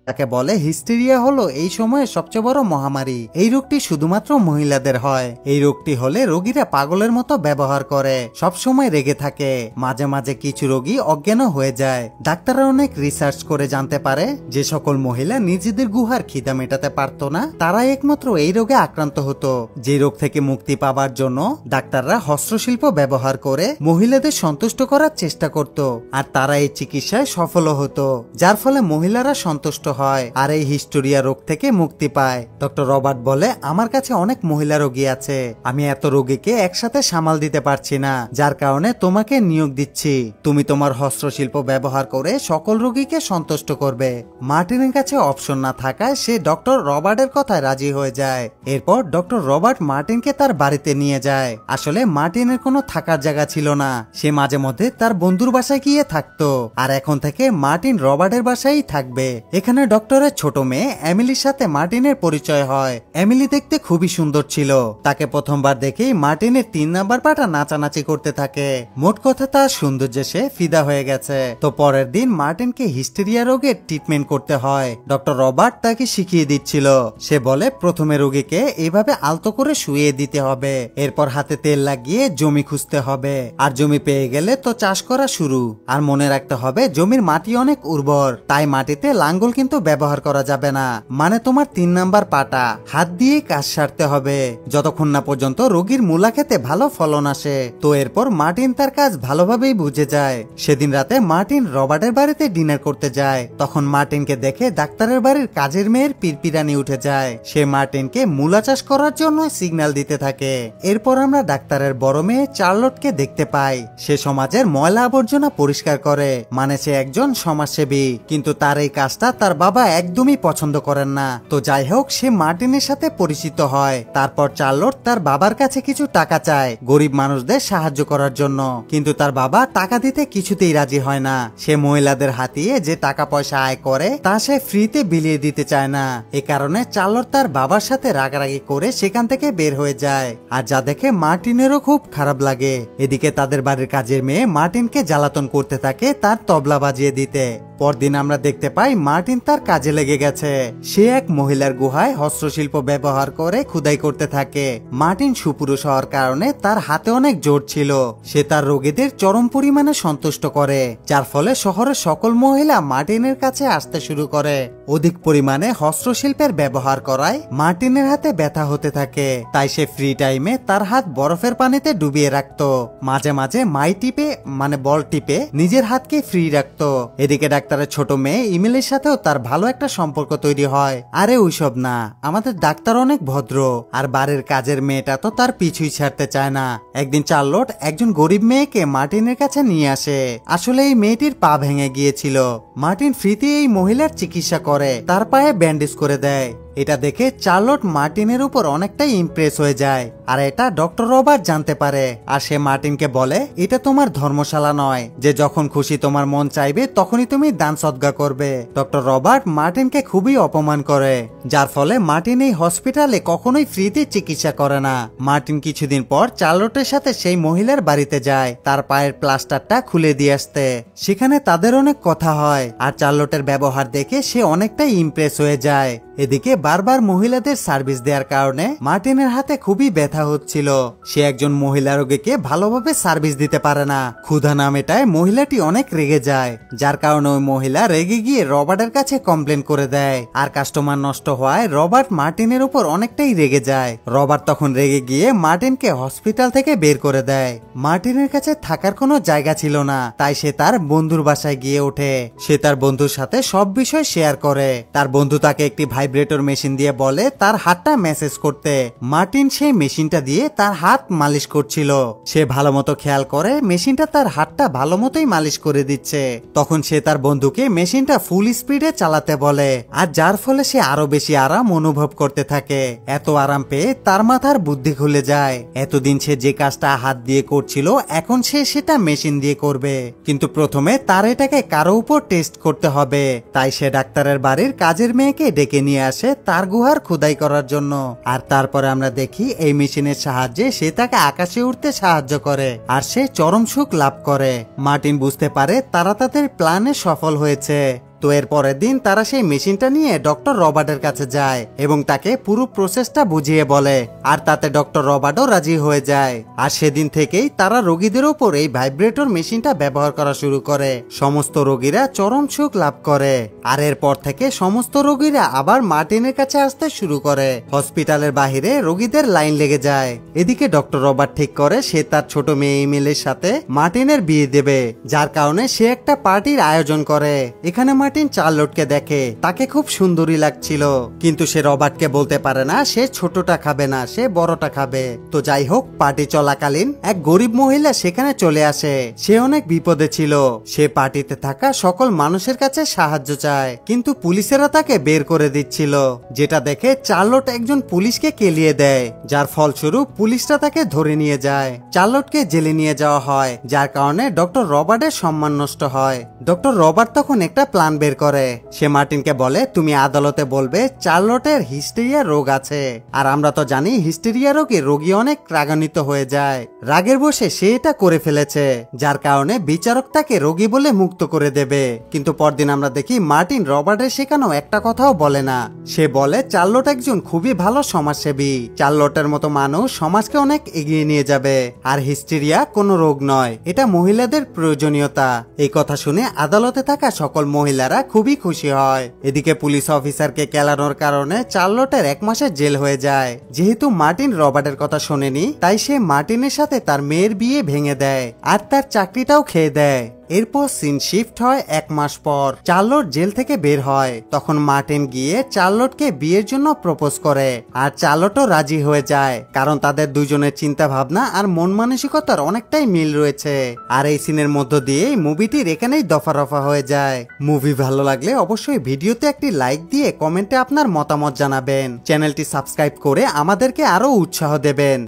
তাকে বলে হিস্টেরিয়া হলো এই সময়ের সবচেয়ে বড় মহামারী। এই রোগটি শুধুমাত্র মহিলাদের হয়। এই রোগটি হলে রোগীরা পাগলের মতো ব্যবহার করে, সব সময় রেগে থাকে, মাঝে মাঝে কিছু রোগী অজ্ঞানও হয়ে যায়। ডাক্তাররা অনেক রিসার্চ করে জানতে পারে যে সকল মহিলা নিজেদের গুহার খিদা মেটাতে পারতো না তারাই একমাত্র এই রোগে আক্রান্ত হতো। যে রোগ থেকে মুক্তি পাবার জন্য ডাক্তাররা হস্তশিল্প ব্যবহার করে মহিলাদের সন্তুষ্ট করার চেষ্টা করত, আর তারা এই চিকিৎসায় সফল হতো, যার ফলে মহিলারা সন্তুষ্ট হয় আর এই হিস্টোরিয়া রোগ থেকে মুক্তি পায়। ডক্টর রবার্ট বলে, আমার কাছে অনেক মহিলা রোগী আছে, আমি এত রোগীকে একসাথে সামাল দিতে পারছি না, যার কারণে তোমাকে নিয়োগ দিচ্ছি। তুমি তোমার হস্তশিল্প ব্যবহার করে সকল রোগীকে সন্তুষ্ট করবে। মার্টিনের কাছে অপশন না থাকায় সে ডক্টর রবার্টের কথায় রাজি হয়ে যায়। এরপর ডক্টর রবার্ট মার্টিনকে তার বাড়িতে নিয়ে যায়। আসলে মার্টিনের কোনো থাকার জায়গা ছিল না, সে মাঝে মধ্যে তার বন্ধুর বাসায় গিয়ে থাকতো, আর এখন থেকে মার্টিন রবার্টের বাসায় থাকবে। এখানে ডক্টরের ছোট মেয়ে এমিলির সাথে মার্টিনের পরিচয় হয়। এমিলি দেখতে খুবই সুন্দর ছিল। তাকে প্রথমবার দেখেই মার্টিনের 3 নাম্বার পাটা নাচানাচি করতে থাকে। মোট কথা তার সৌন্দর্যে সে ফিদা হয়ে গেছে। তো পরের দিন মার্টিনকে হিস্টেরিয়া রোগের ট্রিটমেন্ট করতে হয়। ডক্টর রবার্ট তাকে শিখিয়ে দিচ্ছিল। সে বলে, প্রথমে রোগীকে এইভাবে আলতো করে শুয়ে দিতে হবে, এরপর হাতে তেল লাগিয়ে জমি খুঁজতে হবে, আর জমি পেয়ে গেলে তো চাষ করা শুরু। আর মনে রাখতে হবে জমির মাটি অনেক উর্বর, তাই মাটিতে লাঙ্গল কিন্তু ব্যবহার করা যাবে না। মানে তোমার 3 নাম্বার পাটা হাত দিয়ে কাজ সারতে হবে যতক্ষণ না পর্যন্ত রোগীর মূলা খেতে ভালো ফলন আসে। তো এরপর মার্টিন তার কাজ ভালোভাবেই বুঝে যায়। সেদিন রাতে মার্টিন রবার্টের বাড়িতে ডিনার করতে যায়। তখন মার্টিনকে দেখে ডাক্তারের বাড়ির কাজের মেয়ের পিরপিরানি উঠে যায়। সে মার্টিনকে মূলা চাষ করার জন্য সিগন্যাল দিতে থাকে। এরপর আমরা ডাক্তারের বড় মেয়ে চার্লটকে দেখতে পাই। সে সমাজের ময়লা আবর্জনা পরিষ্কার করে, মানে সে একজন সমাজসেবী, কিন্তু তার এই কাজটা তার বাবা একদমই পছন্দ করেন না। তো যাই হোক, সে মার্টিনের সাথে পরিচিত হয়। তারপর চার্লট তার বাবার কাছে কিছু টাকা চায় গরিব মানুষদের সাহায্য করার জন্য, কিন্তু তার বাবা টাকা দিতে কিছুতেই রাজি হয় না। সে মহিলাদের হাতিয়ে যে টাকা পয়সা আয় করে তা সে ফ্রিতে বিলিয়ে দিতে চায় না। এ কারণে চার্লট তার বাবার সাথে রাগারাগি করে সেখান থেকে বের হয়ে যায়, আর যা দেখে মার্টিনেরও খুব খারাপ লাগে। এদিকে তাদের বাড়ির কাজের মেয়ে মার্টিনকে জ্বালাতন করতে থাকে তার তবলা বাজিয়ে দিতে। পরদিন আমরা দেখতে পাই মার্টিন তার কাজে লেগে গেছে। সে এক মহিলার গুহায় হস্তশিল্প ব্যবহার করে খোদাই করতে থাকে। মার্টিন সুপুরুষ হওয়ার কারণে তার হাতে অনেক জোর ছিল। সে তার রোগীদের চরম পরিমাণে সন্তুষ্ট করে, যার ফলে শহরের সকল মহিলা মার্টিনের কাছে আসতে শুরু করে। অধিক পরিমাণে হস্তশিল্পের ব্যবহার করায় মার্টিনের হাতে ব্যথা হতে থাকে, তাই সে ফ্রি টাইমে তার হাত বরফের পানিতে ডুবিয়ে রাখতো। মাঝে মাঝে মাই টিপে মানে বল টিপে নিজের হাতকে ফ্রি রাখতো। এদিকে ডাক্তারের ছোট মেয়ে ইমেলের সাথেও তার ভালো একটা সম্পর্ক তৈরি হয়। আরে ওইসব না, আমাদের ডাক্তার অনেক ভদ্র, আর বাড়ির কাজের মেয়েটা তো তার পিছুই ছাড়তে চায় না। একদিন চার্লট একজন গরিব মেয়েকে মার্টিনের কাছে নিয়ে আসে। আসলে এই মেয়েটির পা ভেঙে গিয়েছিল। মার্টিন ফ্রিতে এই মহিলার চিকিৎসা করে, তার পায়ে ব্যান্ডেজ করে দেয়। এটা দেখে চার্লট মার্টিনের উপর অনেকটাই ইমপ্রেস হয়ে যায়, আর এটা ডক্টর রবার্ট জানতে পারে। আর সে মার্টিনকে বলে, এটা তোমার ধর্মশালা নয় যে যখন খুশি তোমার মন চাইবে তখনই তুমি দান সদগা করবে। ডক্টর রবার্ট মার্টিনকে খুবই অপমান করে, যার ফলে মার্টিন এই হসপিটালে কখনোই ফ্রিতে চিকিৎসা করে না। মার্টিন কিছুদিন পর চার্লটের সাথে সেই মহিলার বাড়িতে যায় তার পায়ের প্লাস্টারটা খুলে দিয়ে আসতে। সেখানে তাদের অনেক কথা হয়, আর চার্লটের ব্যবহার দেখে সে অনেকটাই ইমপ্রেস হয়ে যায়। এদিকে বারবার মহিলাদের সার্ভিস দেওয়ার কারণে মার্টিনের হাতে খুবই ব্যথা হচ্ছিল। সে একজন মহিলা রোগীকে ভালোভাবে সার্ভিস দিতে পারে না। ক্ষুধা না মেটায় মহিলাটি অনেক রেগে যায়, যার কারণে ওই মহিলা রেগে গিয়ে রবার্টের কাছে কমপ্লেন করে দেয়। আর কাস্টমার নষ্ট হওয়ায় রবার্ট মার্টিনের উপর অনেকটাই রেগে যায়। রবার্ট তখন রেগে গিয়ে মার্টিনকে হসপিটাল থেকে বের করে দেয়। মার্টিনের কাছে থাকার কোনো জায়গা ছিল না, তাই সে তার বন্ধুর বাসায় গিয়ে ওঠে। সে তার বন্ধুর সাথে সব বিষয় শেয়ার করে। তার বন্ধু তাকে একটি ভাইব্রেটর মেশিন দিয়ে বলে তার হাতটা মেসেজ করতে। মার্টিন সেই মেশিনটা দিয়ে তার হাত মালিশ করছিল। সে ভালো মতো খেয়াল করে মেশিনটা তার হাতটা ভালো মতোই মালিশ করে দিচ্ছে। তখন সে তার বন্ধুকে মেশিনটা ফুল স্পিডে চালাতে বলে, আর যার ফলে সে আরো বেশি আরাম অনুভব করতে থাকে। এত আরাম পেয়ে তার মাথার বুদ্ধি খুলে যায়। এতদিন সে যে কাজটা হাত দিয়ে করছিল এখন সে সেটা মেশিন দিয়ে করবে, কিন্তু প্রথমে তার এটাকে কারো উপর টেস্ট করতে হবে। তাই সে ডাক্তারের বাড়ির কাজের মেয়েকে ডেকে নিয়ে আসে তার গুহার খোদাই করার জন্য। আর তারপরে আমরা দেখি এই মেশিনের সাহায্যে সে তাকে আকাশে উঠতে সাহায্য করে, আর সে চরম সুখ লাভ করে। মার্টিন বুঝতে পারে তারা তাদের প্ল্যানে সফল হয়েছে। তো এর পরের দিন তারা সেই মেশিনটা নিয়ে ডক্টর রবার্টের কাছে যায় এবং তাকে পুরো প্রসেসটা বুঝিয়ে বলে, আর তাতে ডক্টর রবার্টও রাজি হয়ে যায়। আর সেদিন থেকেই তারা রোগীদের উপর এই ভাইব্রেটর মেশিনটা ব্যবহার করা শুরু করে। সমস্ত রোগীরা চরম সুখ লাভ করে। আর এরপর থেকে সমস্ত রোগীরা আবার মার্টিনের কাছে আসতে শুরু করে। হসপিটালের বাহিরে রোগীদের লাইন লেগে যায়। এদিকে ডক্টর রবার্ট ঠিক করে সে তার ছোট মেয়ে ইমেলের সাথে মার্টিনের বিয়ে দেবে, যার কারণে সে একটা পার্টির আয়োজন করে। এখানে মার্টিন চার্লটকে দেখে, তাকে খুব সুন্দরী লাগছিল, কিন্তু সে রবার্টকে বলতে পারে না সে ছোটটা খাবে না, সে বড়টা খাবে। তো যাই হোক, পার্টি চলাকালীন এক গরিব মহিলা সেখানে চলে আসে। সে অনেক বিপদে ছিল। সে পার্টিতে থাকা সকল মানুষের কাছে সাহায্য চায়, কিন্তু পুলিশেরা তাকে বের করে দিচ্ছিল, যেটা দেখে চার্লট একজন পুলিশকে কেলিয়ে দেয়, যার ফলস্বরূপ পুলিশরা তাকে ধরে নিয়ে যায়। চার্লটকে জেলে নিয়ে যাওয়া হয়, যার কারণে ডক্টর রবার্টের সম্মান নষ্ট হয়। ডক্টর রবার্ট তখন একটা প্ল্যান বের করে। সে মার্টিনকে বলে, তুমি আদালতে বলবে চার্লটের হিস্টেরিয়া রোগ আছে, আর আমরা তো জানি হিস্টেরিয়া রোগে রোগী অনেক রাগান্বিত হয়ে যায়। রাগের বসে সে এটা করে ফেলেছে, যার কারণে বিচারক তাকে রোগী বলে মুক্ত করে দেবে। কিন্তু পরদিন আমরা দেখি মার্টিন রবার্টের শেখানো একটা কথাও বলে না। সে বলে চার্লট একজন খুবই ভালো সমাজসেবী, চার্লটের মতো মানুষ সমাজকে অনেক এগিয়ে নিয়ে যাবে, আর হিস্টেরিয়া কোনো রোগ নয়, এটা মহিলাদের প্রয়োজনীয়তা। এই কথা শুনে আদালতে থাকা সকল মহিলারা খুবই খুশি হয়। এদিকে পুলিশ অফিসারকে কেলানোর কারণে চার্লটের 1 মাসের জেল হয়ে যায়। যেহেতু মার্টিন রবার্টের কথা শোনেনি, তাই সে মার্টিনের সাথে তার মেয়ের বিয়ে ভেঙে দেয় আর তার চাকরিটাও খেয়ে দেয়। এরপর সিন শিফট হয় 1 মাস পর। চার্লট জেল থেকে বের হয়। তখন মার্টিন গিয়ে চার্লটকে বিয়ের জন্য প্রপোজ করে, আর চার্লটও রাজি হয়ে যায়, কারণ তাদের দুজনের চিন্তা ভাবনা আর মন মানসিকতার অনেকটাই মিল রয়েছে। আর এই সিনের মধ্য দিয়ে মুভিটির এখানেই দফা রফা হয়ে যায়। মুভি ভালো লাগলে অবশ্যই ভিডিওতে একটি লাইক দিয়ে কমেন্টে আপনার মতামত জানাবেন। চ্যানেলটি সাবস্ক্রাইব করে আমাদেরকে আরো উৎসাহ দেবেন।